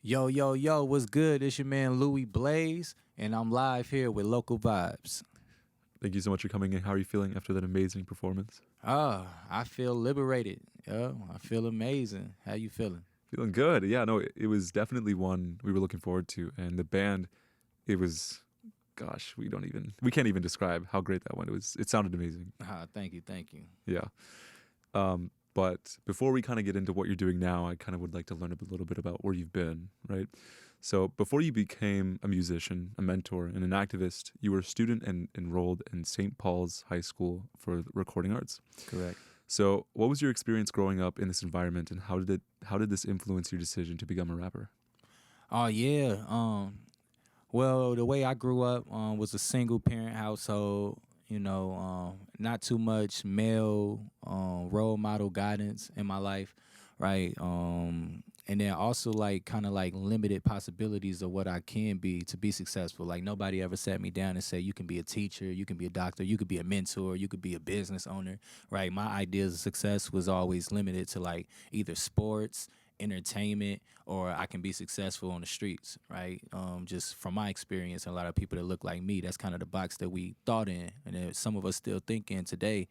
Yo, yo, yo, what's good? It's your man Lewiee Blaze, and I'm live here with Local Vibes. Thank you so much for coming in. How are you feeling after that amazing performance? I feel liberated. Yo, I feel amazing. How you feeling? Feeling good. Yeah, no, it was definitely one we were looking forward to. And the band, it was, gosh, we can't even describe how great that went. It sounded amazing. Thank you, thank you. Yeah. But before we kind of get into what you're doing now, I kind of would like to learn a little bit about where you've been, right? So before you became a musician, a mentor, and an activist, you were a student and enrolled in St. Paul's High School for Recording Arts. Correct. So what was your experience growing up in this environment, and how did this influence your decision to become a rapper? Oh yeah. Well, the way I grew up was a single parent household. Not too much male role model guidance in my life, right? And then also like kind of like limited possibilities of what I can be to be successful. Like nobody ever sat me down and said you can be a teacher, you can be a doctor, you could be a mentor, you could be a business owner, right? My ideas of success was always limited to like either sports, entertainment, or I can be successful on the streets, right? Just from my experience, and a lot of people that look like me, that's kind of the box that we thought in, and that some of us still think in today.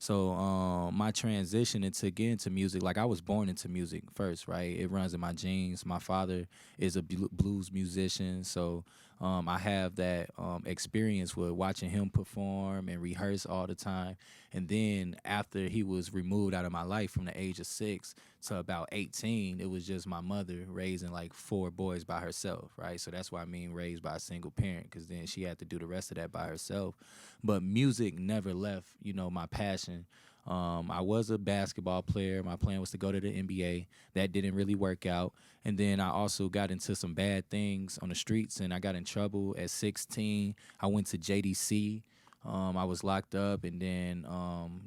So my transition into getting into music, like I was born into music first, right? It runs in my genes. My father is a blues musician, so I have that experience with watching him perform and rehearse all the time. And then after he was removed out of my life from the age of 6 to about 18, it was just my mother raising like 4 boys by herself, right? So that's why I mean raised by a single parent, because then she had to do the rest of that by herself. But music never left, my passion. I was a basketball player. My plan was to go to the NBA. That didn't really work out. And then I also got into some bad things on the streets, and I got in trouble at 16. I went to JDC. I was locked up, and then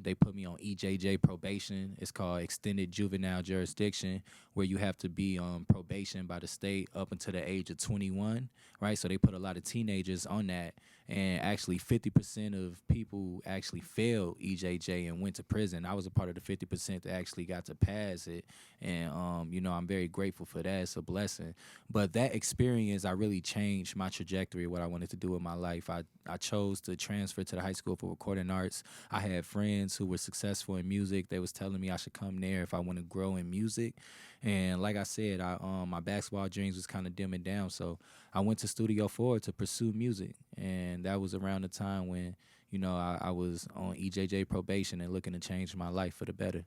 they put me on EJJ probation. It's called Extended Juvenile Jurisdiction, where you have to be on probation by the state up until the age of 21, right? So they put a lot of teenagers on that, and actually 50% of people actually failed EJJ and went to prison. I was a part of the 50% that actually got to pass it, and I'm very grateful for that. It's a blessing. But that experience, I really changed my trajectory, what I wanted to do in my life. I chose to transfer to the high school for recording arts. I had friends who were successful in music. They was telling me I should come there if I want to grow in music. And like I said, my basketball dreams was kind of dimming down. So I went to Studio 4 to pursue music. And that was around the time when, I was on EJJ probation and looking to change my life for the better.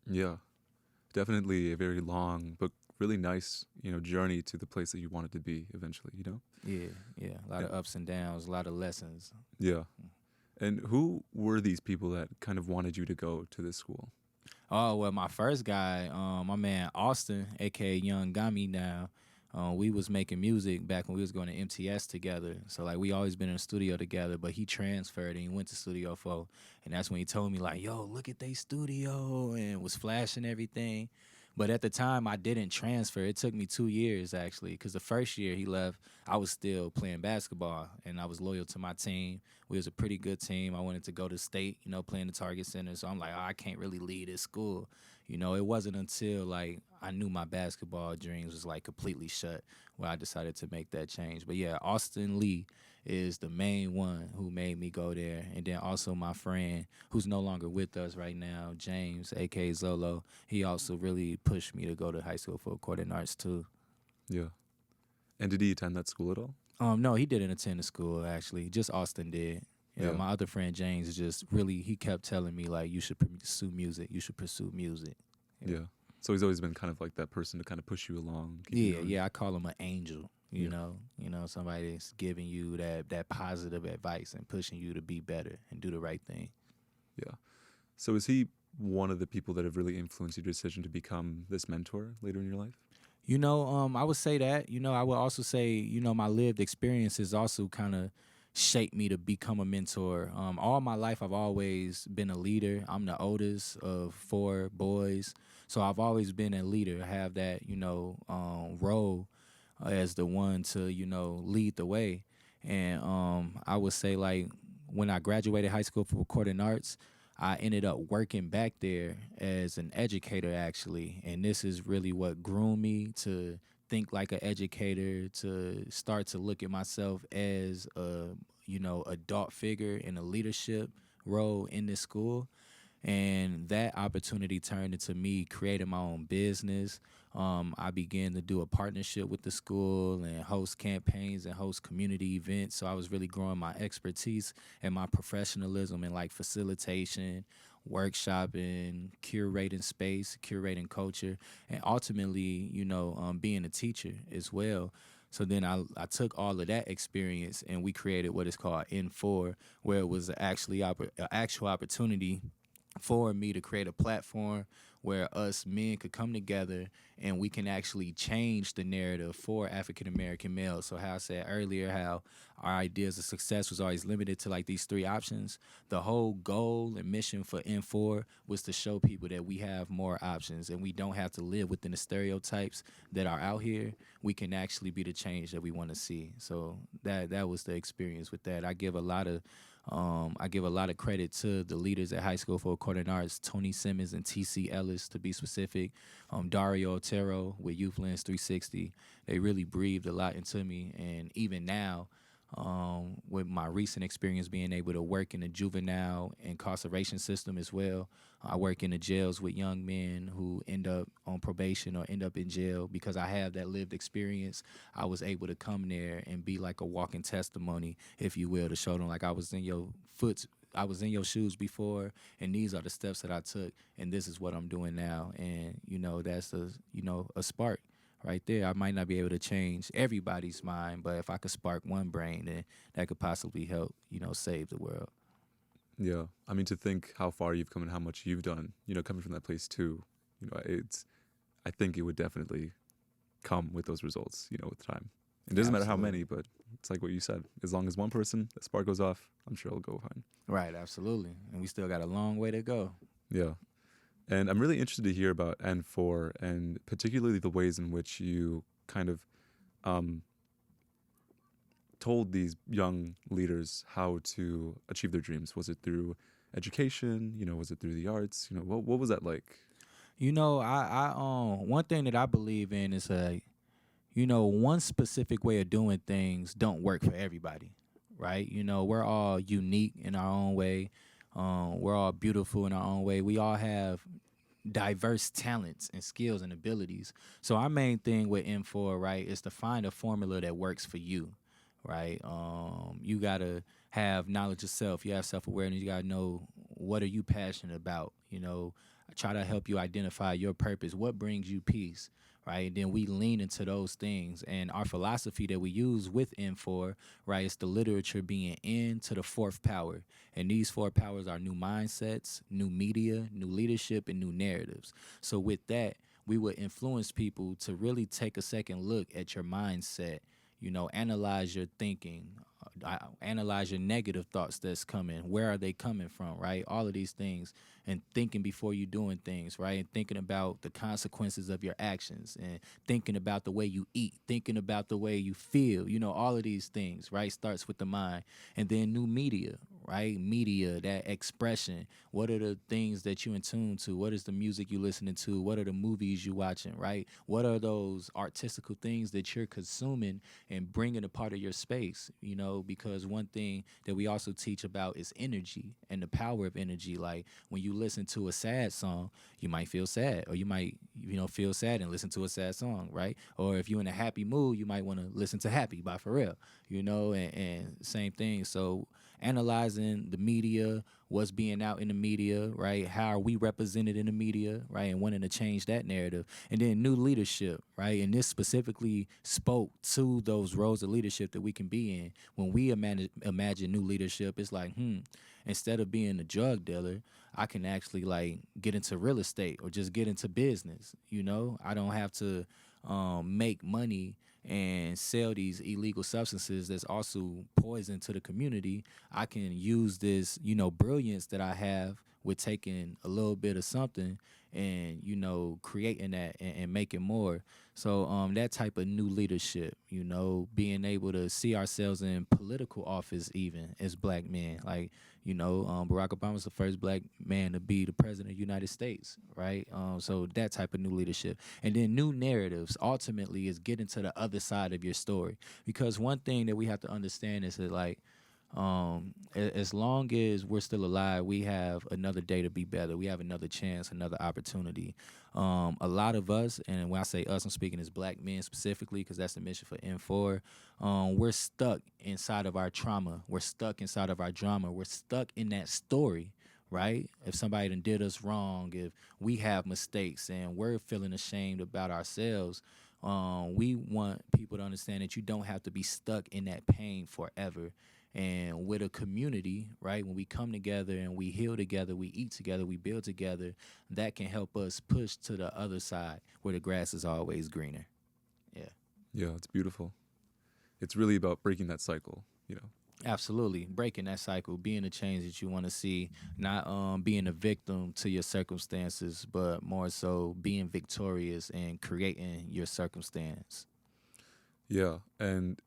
Yeah, definitely a very long but really nice, journey to the place that you wanted to be eventually. Yeah. A lot of ups and downs, a lot of lessons. Yeah. And who were these people that kind of wanted you to go to this school? Oh, well, my first guy, my man Austin, a.k.a. Young Gami now, we was making music back when we was going to MTS together. So, like, we always been in the studio together, but he transferred and he went to Studio 4. And that's when he told me, like, yo, look at they studio, and was flashing everything. But at the time, I didn't transfer. It took me 2 years, actually, because the first year he left, I was still playing basketball, and I was loyal to my team. We was a pretty good team. I wanted to go to state, playing the Target Center. So I'm like, oh, I can't really leave this school. It wasn't until, like, I knew my basketball dreams was, like, completely shut where I decided to make that change. But, yeah, Austin Lee is the main one who made me go there. And then also my friend, who's no longer with us right now, James, a.k.a. Zolo, he also really pushed me to go to high school for recording arts, too. Yeah. And did he attend that school at all? No, he didn't attend the school, actually. Just Austin did. Yeah, my other friend James is just really, he kept telling me, like, you should pursue music. You should pursue music. Yeah. So he's always been kind of like that person to kind of push you along. Yeah, I call him an angel. You know, somebody that's giving you that positive advice and pushing you to be better and do the right thing. Yeah. So is he one of the people that have really influenced your decision to become this mentor later in your life? I would say that. I would also say, my lived experiences also kind of shaped me to become a mentor. All my life, I've always been a leader. I'm the oldest of 4 boys, so I've always been a leader. I have that, role as the one to, lead the way. And I would say, like, when I graduated high school for recording arts, I ended up working back there as an educator, actually. And this is really what groomed me to think like an educator, to start to look at myself as a adult figure in a leadership role in this school. And that opportunity turned into me creating my own business. I began to do a partnership with the school and host campaigns and host community events. So I was really growing my expertise and my professionalism in like facilitation, workshopping, curating space, curating culture, and ultimately, being a teacher as well. So then I took all of that experience and we created what is called N4, where it was an actual opportunity for me to create a platform where us men could come together and we can actually change the narrative for African American males. So how I said earlier how our ideas of success was always limited to like these three options. The whole goal and mission for N4 was to show people that we have more options and we don't have to live within the stereotypes that are out here. We can actually be the change that we want to see. So that was the experience with that. I give a lot of credit to the leaders at High School for Recording Arts, Tony Simmons and T.C. Ellis, to be specific, Dario Otero with Youth Lens 360. They really breathed a lot into me. And even now, with my recent experience being able to work in the juvenile incarceration system as well, I work in the jails with young men who end up on probation or end up in jail. Because I have that lived experience, I was able to come there and be like a walking testimony, if you will, to show them like I was in your shoes before, and these are the steps that I took, and this is what I'm doing now. And that's a spark right there. I might not be able to change everybody's mind, but if I could spark one brain, then that could possibly help save the world. Yeah, I mean, to think how far you've come and how much you've done, coming from that place too, I think it would definitely come with those results, with time. It doesn't matter how many, but it's like what you said. As long as one person, the spark goes off, I'm sure it'll go fine. Right, absolutely. And we still got a long way to go. Yeah. And I'm really interested to hear about N4 and particularly the ways in which you kind of told these young leaders how to achieve their dreams. Was it through education? Was it through the arts? What was that like? I one thing that I believe in is one specific way of doing things don't work for everybody, right? We're all unique in our own way. We're all beautiful in our own way. We all have diverse talents and skills and abilities. So our main thing with M4, right, is to find a formula that works for you, right? You gotta have knowledge of self. You have self-awareness. You gotta know what are you passionate about. Try to help you identify your purpose. What brings you peace, right? And then we lean into those things. And our philosophy that we use with N4, right, is the literature being N to the fourth power. And these four powers are new mindsets, new media, new leadership, and new narratives. So with that, we would influence people to really take a second look at your mindset, analyze your thinking, analyze your negative thoughts that's coming. Where are they coming from, right? All of these things, and thinking before you doing things, right? And thinking about the consequences of your actions, and thinking about the way you eat, thinking about the way you feel, all of these things, right? Starts with the mind. And then new media, right? Media, that expression. What are the things that you in tune to? What is the music you listening to? What are the movies you watching, right? What are those artistical things that you're consuming and bringing a part of your space, because one thing that we also teach about is energy and the power of energy. Like when you listen to a sad song, you might feel sad, or you might, feel sad and listen to a sad song, right? Or if you're in a happy mood, you might want to listen to Happy by Pharrell, and same thing. So analyzing the media, what's being out in the media, right? How are we represented in the media, right? And wanting to change that narrative. And then new leadership, right? And this specifically spoke to those roles of leadership that we can be in. When we imagine new leadership, it's like, instead of being a drug dealer, I can actually like get into real estate or just get into business. I don't have to make money and sell these illegal substances that's also poison to the community. I can use this, brilliance that I have with taking a little bit of something and creating that and making more. So that type of new leadership, being able to see ourselves in political office even as black men, like Barack Obama was the first black man to be the president of the United States, right? So that type of new leadership. And then new narratives ultimately is getting to the other side of your story. Because one thing that we have to understand is that, like, as long as we're still alive, we have another day to be better. We have another chance, another opportunity. A lot of us, and when I say us, I'm speaking as black men specifically, because that's the mission for N4. We're stuck inside of our trauma. We're stuck inside of our drama. We're stuck in that story, right? If somebody done did us wrong, if we have mistakes and we're feeling ashamed about ourselves, we want people to understand that you don't have to be stuck in that pain forever. And with a community, right, when we come together and we heal together, we eat together, we build together, that can help us push to the other side where the grass is always greener. Yeah. Yeah, it's beautiful. It's really about breaking that cycle, Absolutely. Breaking that cycle, being the change that you want to see, not being a victim to your circumstances, but more so being victorious and creating your circumstance. Yeah, and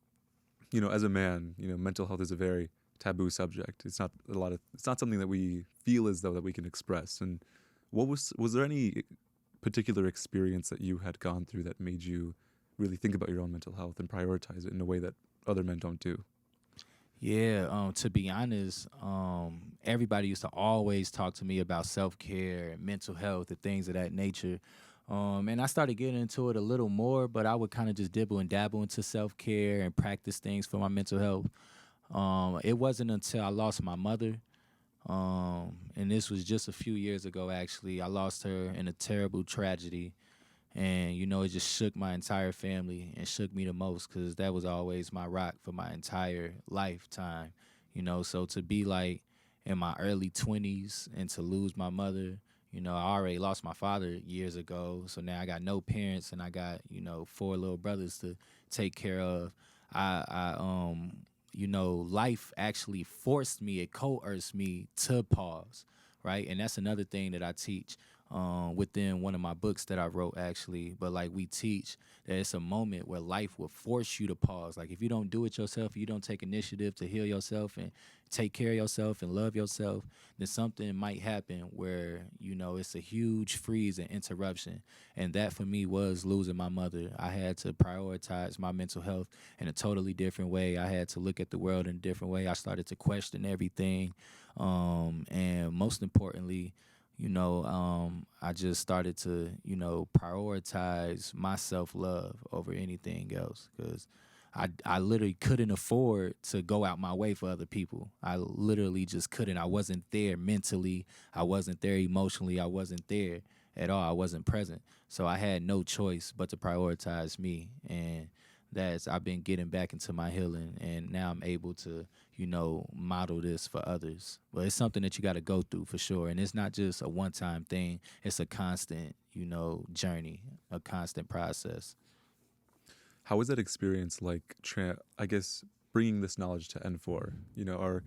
as a man, mental health is a very taboo subject. It's not something that we feel as though that we can express. And was there any particular experience that you had gone through that made you really think about your own mental health and prioritize it in a way that other men don't do? Yeah, to be honest, everybody used to always talk to me about self-care and mental health and things of that nature. And I started getting into it a little more, but I would kind of just dibble and dabble into self-care and practice things for my mental health. It wasn't until I lost my mother, and this was just a few years ago, actually. I lost her in a terrible tragedy. And, it just shook my entire family and shook me the most because that was always my rock for my entire lifetime. So to be like in my early 20s and to lose my mother, I already lost my father years ago. So now I got no parents and I got, 4 little brothers to take care of. Life actually forced me, it coerced me to pause, right? And that's another thing that I teach within one of my books that I wrote, actually. But like, we teach that it's a moment where life will force you to pause. Like, if you don't do it yourself, you don't take initiative to heal yourself and take care of yourself and love yourself, then something might happen where, it's a huge freeze and interruption. And that for me was losing my mother. I had to prioritize my mental health in a totally different way. I had to look at the world in a different way. I started to question everything. And most importantly, I just started to, prioritize my self-love over anything else, because I literally couldn't afford to go out my way for other people. I literally just couldn't. I wasn't there mentally. I wasn't there emotionally. I wasn't there at all. I wasn't present. So I had no choice but to prioritize me. And I've been getting back into my healing, and now I'm able to, model this for others. But it's something that you got to go through for sure. And it's not just a one-time thing. It's a constant, journey, a constant process. How was that experience like, I guess, bringing this knowledge to N4? Are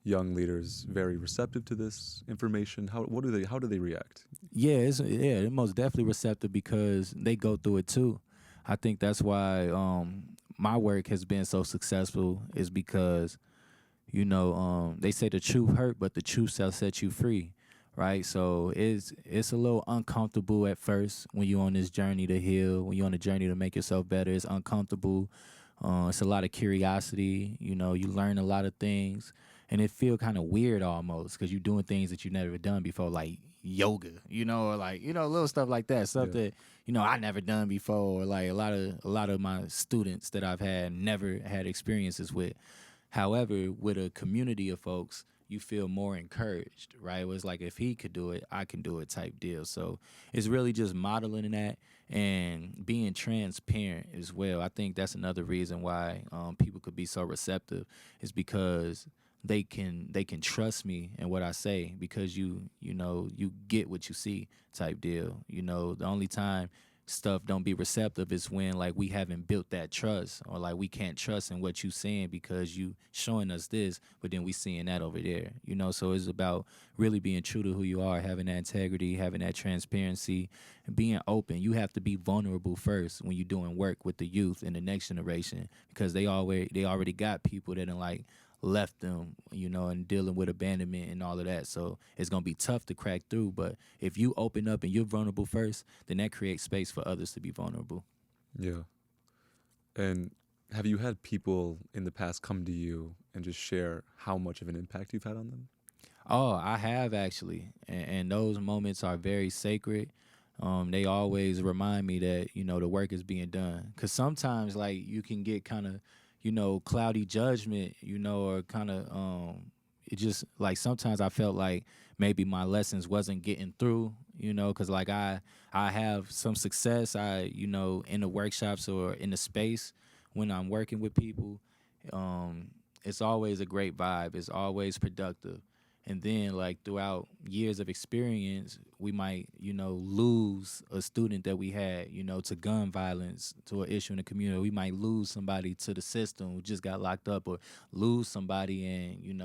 young leaders very receptive to this information? How do they react? Yeah, they're most definitely receptive because they go through it too. I think that's why my work has been so successful, is because, they say the truth hurt, but the truth shall set you free, right? So it's a little uncomfortable at first when you're on this journey to heal, when you're on a journey to make yourself better. It's uncomfortable. It's a lot of curiosity. You learn a lot of things, and it feel kind of weird almost because you're doing things that you've never done before, like yoga, or like, little stuff like that, stuff that, I never done before, or like a lot of my students that I've had never had experiences with. However, with a community of folks, you feel more encouraged, right? It was like, if he could do it, I can do it type deal. So it's really just modeling that and being transparent as well. I think that's another reason why people could be so receptive, is because they can trust me and what I say, because you get what you see type deal. The only time stuff don't be receptive is when like we haven't built that trust, or like we can't trust in what you saying because you showing us this, but then we seeing that over there, you know. So it's about really being true to who you are, having that integrity, having that transparency, and being open. You have to be vulnerable first when you're doing work with the youth and the next generation, because they already got people that are like left them, you know, and dealing with abandonment and all of that. So it's gonna be tough to crack through. But if you open up and you're vulnerable first, then that creates space for others to be vulnerable. Yeah. And have you had people in the past come to you and just share how much of an impact you've had on them? Oh, I have actually, and those moments are very sacred. They always remind me that the work is being done. Cause sometimes like you can get kind of, cloudy judgment, or kind of it just like sometimes I felt like maybe my lessons wasn't getting through, cause like I have some success, in the workshops or in the space when I'm working with people. Um, it's always a great vibe. It's always productive. And then like throughout years of experience, we might lose a student that we had to gun violence, to an issue in the community. We might lose somebody to the system who just got locked up, or lose somebody and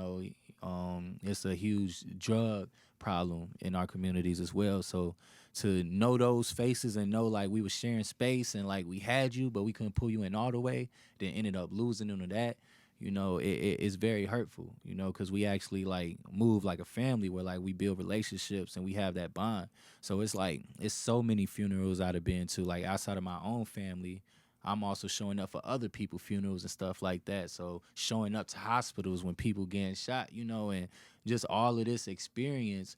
it's a huge drug problem in our communities as well. So to know those faces and know like we were sharing space and like we had you but we couldn't pull you in all the way, then ended up losing them to that, it's very hurtful, because we actually like move like a family where like we build relationships and we have that bond. So it's like it's so many funerals I've been to, like outside of my own family. I'm also showing up for other people's funerals and stuff like that. So showing up to hospitals when people getting shot, and just all of this experience,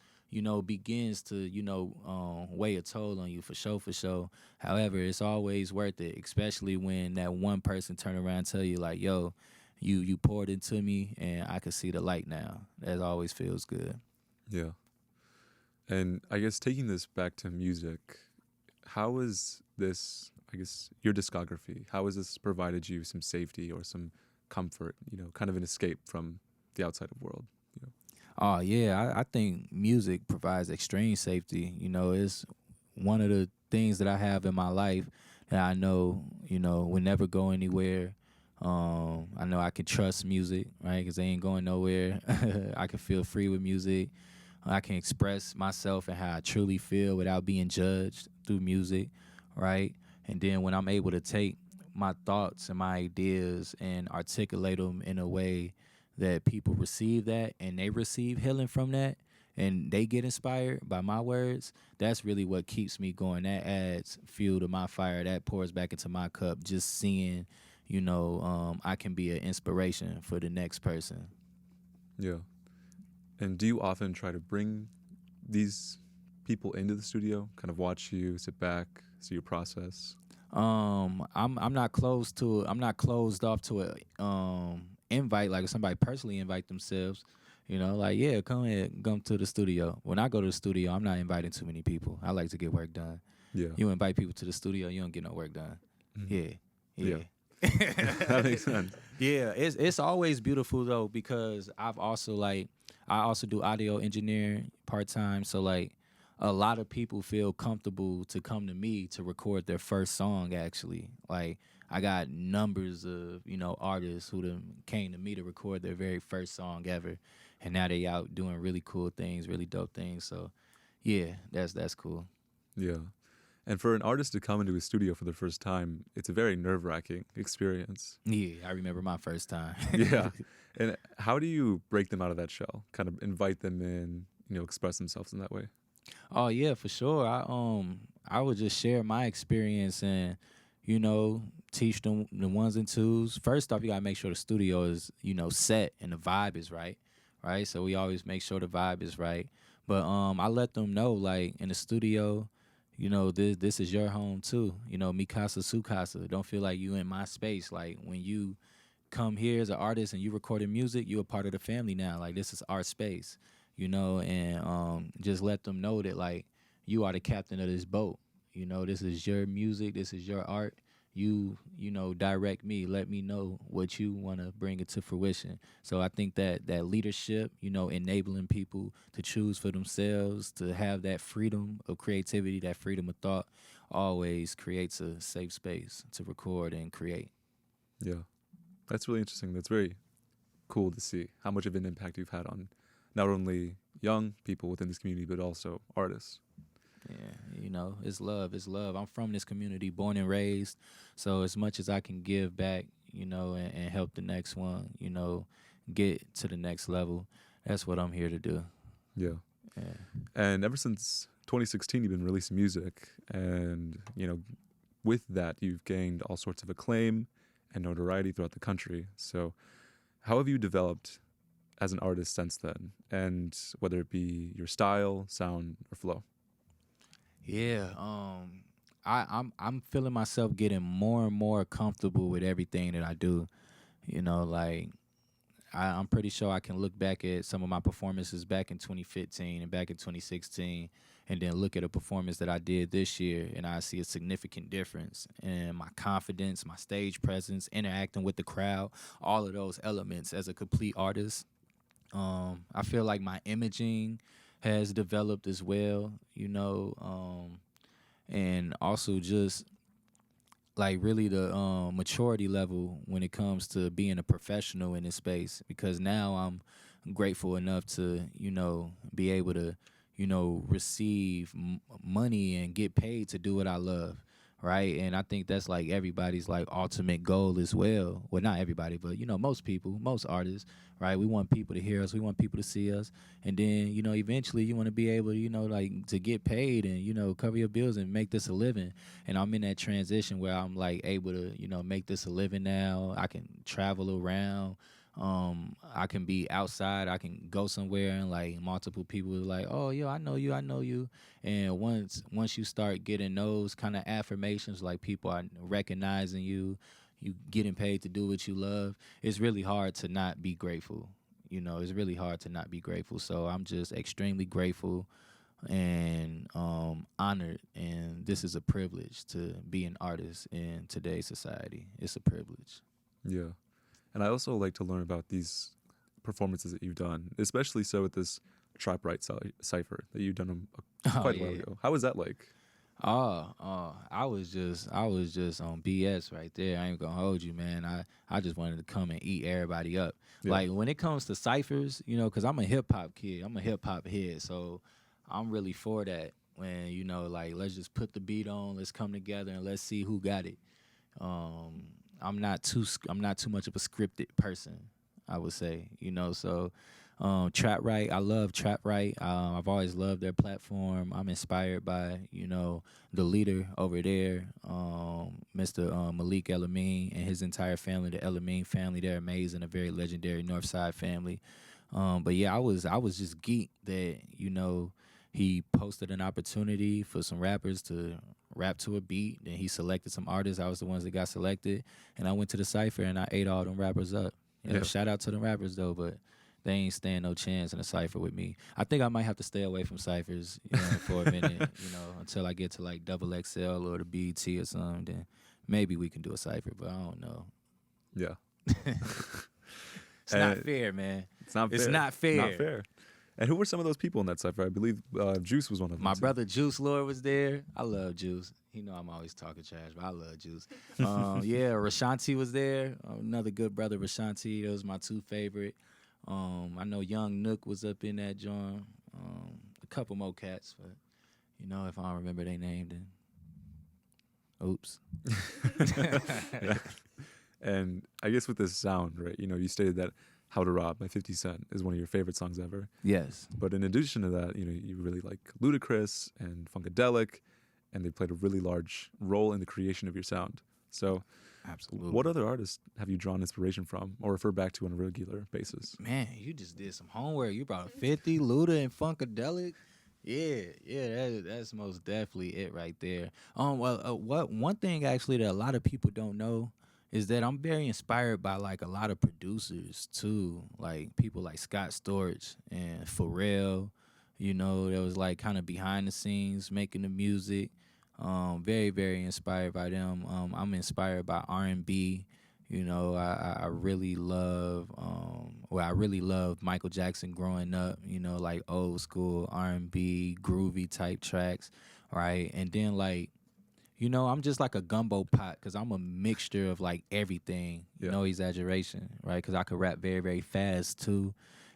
begins to, weigh a toll on you for sure, for sure. However, it's always worth it, especially when that one person turn around and tell you like, yo, you poured into me and I can see the light now. That always feels good. Yeah. And I guess taking this back to music, how is this, I guess, your discography, how has this provided you some safety or some comfort, kind of an escape from the outside of world? Oh yeah, I think music provides extreme safety. It's one of the things that I have in my life that I know, will never go anywhere. I know I can trust music, right? Because they ain't going nowhere. I can feel free with music. I can express myself and how I truly feel without being judged through music, right? And then when I'm able to take my thoughts and my ideas and articulate them in a way that people receive that and they receive healing from that and they get inspired by my words, that's really what keeps me going. That adds fuel to my fire. That pours back into my cup. Just seeing, I can be an inspiration for the next person. Yeah. And do you often try to bring these people into the studio, kind of watch you, sit back, see your process? I'm not close to it. I'm not closed off to a invite, like if somebody personally invite themselves, like yeah, come to the studio. When I go to the studio, I'm not inviting too many people. I like to get work done. Yeah. You invite people to the studio, you don't get no work done. Mhm. Yeah. That makes sense. Yeah, it's always beautiful though, because I also do audio engineering part time. So like a lot of people feel comfortable to come to me to record their first song. Actually, like I got numbers of artists who done came to me to record their very first song ever, and now they out doing really cool things, really dope things. So yeah, that's cool. Yeah. And for an artist to come into a studio for the first time, it's a very nerve-wracking experience. Yeah, I remember my first time. Yeah. And how do you break them out of that shell? Kind of invite them in, express themselves in that way? Oh yeah, for sure. I would just share my experience and teach them the ones and twos. First off, you gotta make sure the studio is set and the vibe is right, right. So we always make sure the vibe is right. But I let them know like in the studio, this is your home too. Mi casa su casa. Don't feel like you in my space. Like when you come here as an artist and you recording music, you're a part of the family now. Like this is our space, and just let them know that like you are the captain of this boat. This is your music, this is your art, you know, direct me, let me know what you want to bring it to fruition. So I think that that leadership, you know, enabling people to choose for themselves, to have that freedom of creativity, that freedom of thought, always creates a safe space to record and create. Yeah, that's really interesting. That's very cool to see how much of an impact you've had on not only young people within this community, but also artists. Yeah, you know, it's love. It's love. I'm from this community, born and raised. So as much as I can give back, you know, and help the next one, you know, get to the next level, that's what I'm here to do. Yeah. Yeah. And ever since 2016, you've been releasing music, and with that, you've gained all sorts of acclaim and notoriety throughout the country. So, how have you developed as an artist since then? And whether it be your style, sound, or flow? Yeah, I'm feeling myself getting more and more comfortable with everything that I do. You know, like I'm pretty sure I can look back at some of my performances back in 2015 and back in 2016, and then look at a performance that I did this year, and I see a significant difference in my confidence, my stage presence, interacting with the crowd, all of those elements as a complete artist. I feel like my imaging has developed as well, you know, and also just like really the maturity level when it comes to being a professional in this space, because now I'm grateful enough to, you know, be able to, you know, receive money and get paid to do what I love, right? And I think that's like everybody's like ultimate goal as well. Well, not everybody, but you know, most people, most artists, right? We want people to hear us, we want people to see us, and then, you know, eventually you want to be able to, you know, like to get paid and, you know, cover your bills and make this a living. And I'm in that transition where I'm like able to, you know, make this a living now. I can travel around. I can be outside. I can go somewhere and like multiple people are like, "Oh, yo, I know you. I know you." And once you start getting those kind of affirmations, like people are recognizing you, you getting paid to do what you love, it's really hard to not be grateful. You know, it's really hard to not be grateful. So I'm just extremely grateful and honored, and this is a privilege to be an artist in today's society. It's a privilege. Yeah. And I also like to learn about these performances that you've done, especially so with this Trap Right cipher that you've done Oh quite a while yeah. ago. How was that like? I was just on BS right there. I ain't gonna hold you, man. I just wanted to come and eat everybody up. Yeah. Like when it comes to ciphers, you know, cause I'm a hip hop kid. I'm a hip hop head, so I'm really for that. When, you know, like let's just put the beat on, let's come together and let's see who got it. Um, I'm not too much of a scripted person, I would say, you know. So Trap Right, I love Trap Right. I've always loved their platform. I'm inspired by, you know, the leader over there, Mr. Malik Elamine and his entire family, the Elamine family. They're amazing, a very legendary Northside family. But yeah, I was just geeked that, you know, he posted an opportunity for some rappers to rap to a beat, and he selected some artists. I was the ones that got selected, and I went to the cipher and I ate all them rappers up. You know, Yeah. shout out to the rappers though, but they ain't stand no chance in a cipher with me. I think I might have to stay away from ciphers, you know, for a minute, you know, until I get to like Double XL or the BT or something. Then maybe we can do a cipher, but I don't know. Yeah. It's not fair, man. It's not fair. It's not fair. Not fair. And who were some of those people in that cipher? I believe Juice was one of them. My too. brother Juice Lord was there. I love Juice. You know I'm always talking trash, but I love Juice. Yeah, Rashanti was there. Another good brother, Rashanti. Those my two favorite. I know Young Nook was up in that joint. A couple more cats, but you know, if I don't remember their name, then oops. And I guess with this sound, right? You know, you stated that "How to Rob" by 50 Cent is one of your favorite songs ever. Yes. But in addition to that, you know, you really like Ludacris and Funkadelic, and they played a really large role in the creation of your sound. So, Absolutely. what other artists have you drawn inspiration from or refer back to on a regular basis? Man, you just did some homework. You brought 50, Luda, and Funkadelic. Yeah, that's most definitely it right there. What one thing actually that a lot of people don't know is that I'm very inspired by like a lot of producers too, like people like Scott Storch and Pharrell. You know, that was like kind of behind the scenes making the music. Very, very inspired by them. I'm inspired by R&B. You know, I really love, I really love Michael Jackson growing up. You know, like old school R&B, groovy type tracks, right? And then like, you know, I'm just like a gumbo pot because I'm a mixture of like everything. Yeah. No exaggeration, right? Because I could rap very, very fast too,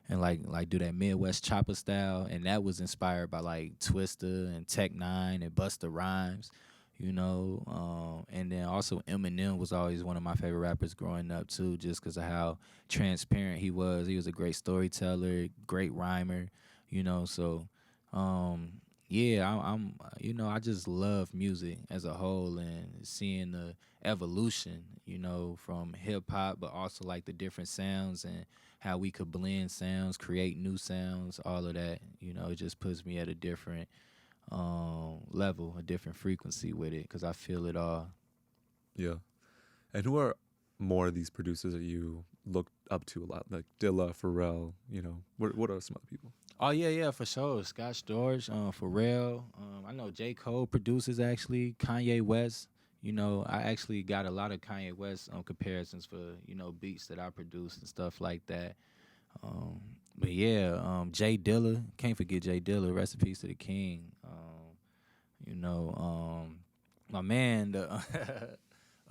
and like do that Midwest chopper style, and that was inspired by like Twista and Tech Nine and Busta Rhymes, you know. And then also Eminem was always one of my favorite rappers growing up too, just because of how transparent he was. He was a great storyteller, great rhymer, you know. So, yeah, I'm you know, I just love music as a whole and seeing the evolution, you know, from hip hop, but also like the different sounds and how we could blend sounds, create new sounds, all of that. You know, it just puts me at a different level, a different frequency with it because I feel it all. Yeah. And who are more of these producers that you look up to a lot, like Dilla, Pharrell? You know, what are some other people? Oh yeah, for sure. Scott Storch, Pharrell. I know J. Cole produces actually. Kanye West. You know, I actually got a lot of Kanye West comparisons for beats that I produce and stuff like that. Um, but yeah, Jay Dilla. Can't forget Jay Dilla. Rest in peace to the king. You know, my man.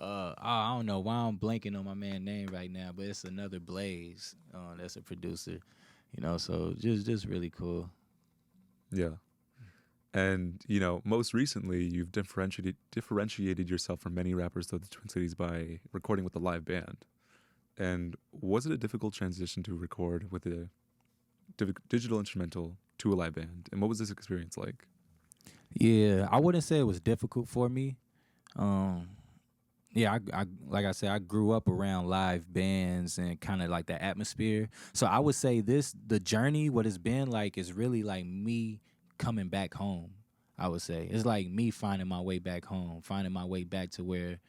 I don't know why I'm blanking on my man name right now, but it's another Blaze. That's a producer. You know, so just really cool. Yeah. And, you know, most recently, you've differentiated yourself from many rappers throughout the Twin Cities by recording with a live band. And was it a difficult transition to record with a digital instrumental to a live band? And what was this experience like? Yeah, I wouldn't say it was difficult for me. Um, yeah, I like I said, I grew up around live bands and kind of like the atmosphere. So I would say the journey, what it's been like, is really like me coming back home. I would say it's like me finding my way back home, finding my way back to where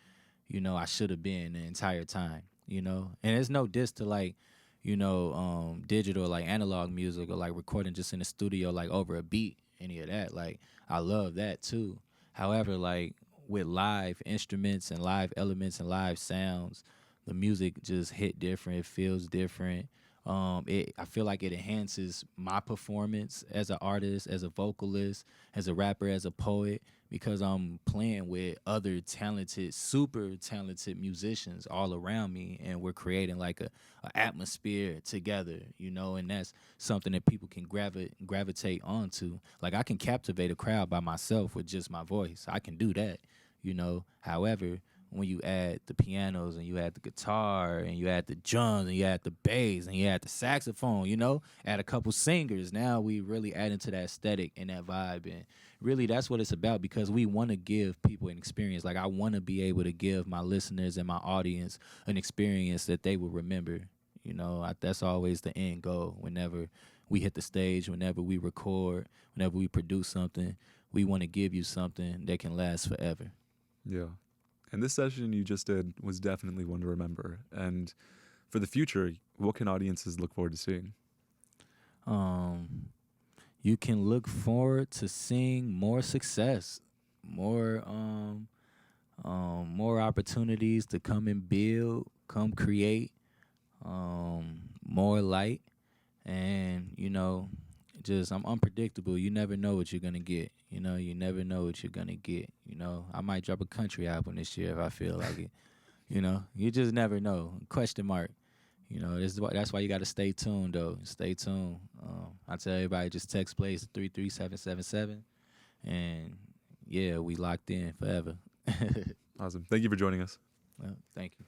I should have been the entire time. And it's no diss to like digital like analog music or like recording just in the studio like over a beat, any of that. Like I love that too. However, like with live instruments and live elements and live sounds, the music just hit different. It feels different. I feel like it enhances my performance as an artist, as a vocalist, as a rapper, as a poet, because I'm playing with other talented, super talented musicians all around me, and we're creating like a atmosphere together, and that's something that people can gravitate onto. Like I can captivate a crowd by myself with just my voice. I can do that. However, when you add the pianos and you add the guitar and you add the drums and you add the bass and you add the saxophone, add a couple singers, now we really add into that aesthetic and that vibe. And really that's what it's about, because we want to give people an experience. Like I want to be able to give my listeners and my audience an experience that they will remember. That's always the end goal. Whenever we hit the stage, whenever we record, whenever we produce something, we want to give you something that can last forever. Yeah. And this session you just did was definitely one to remember. And for the future, what can audiences look forward to seeing? You can look forward to seeing more success, more more opportunities to come and build, come create, more light, and just I'm unpredictable. You never know what you're gonna get. You never know what you're gonna get. I might drop a country album this year if I feel like it. You just never know. Question mark. That's why you got to stay tuned though. Stay tuned. I tell everybody, just text Blaze to 33777, and yeah, we locked in forever. Awesome. Thank you for joining us. Well, thank you.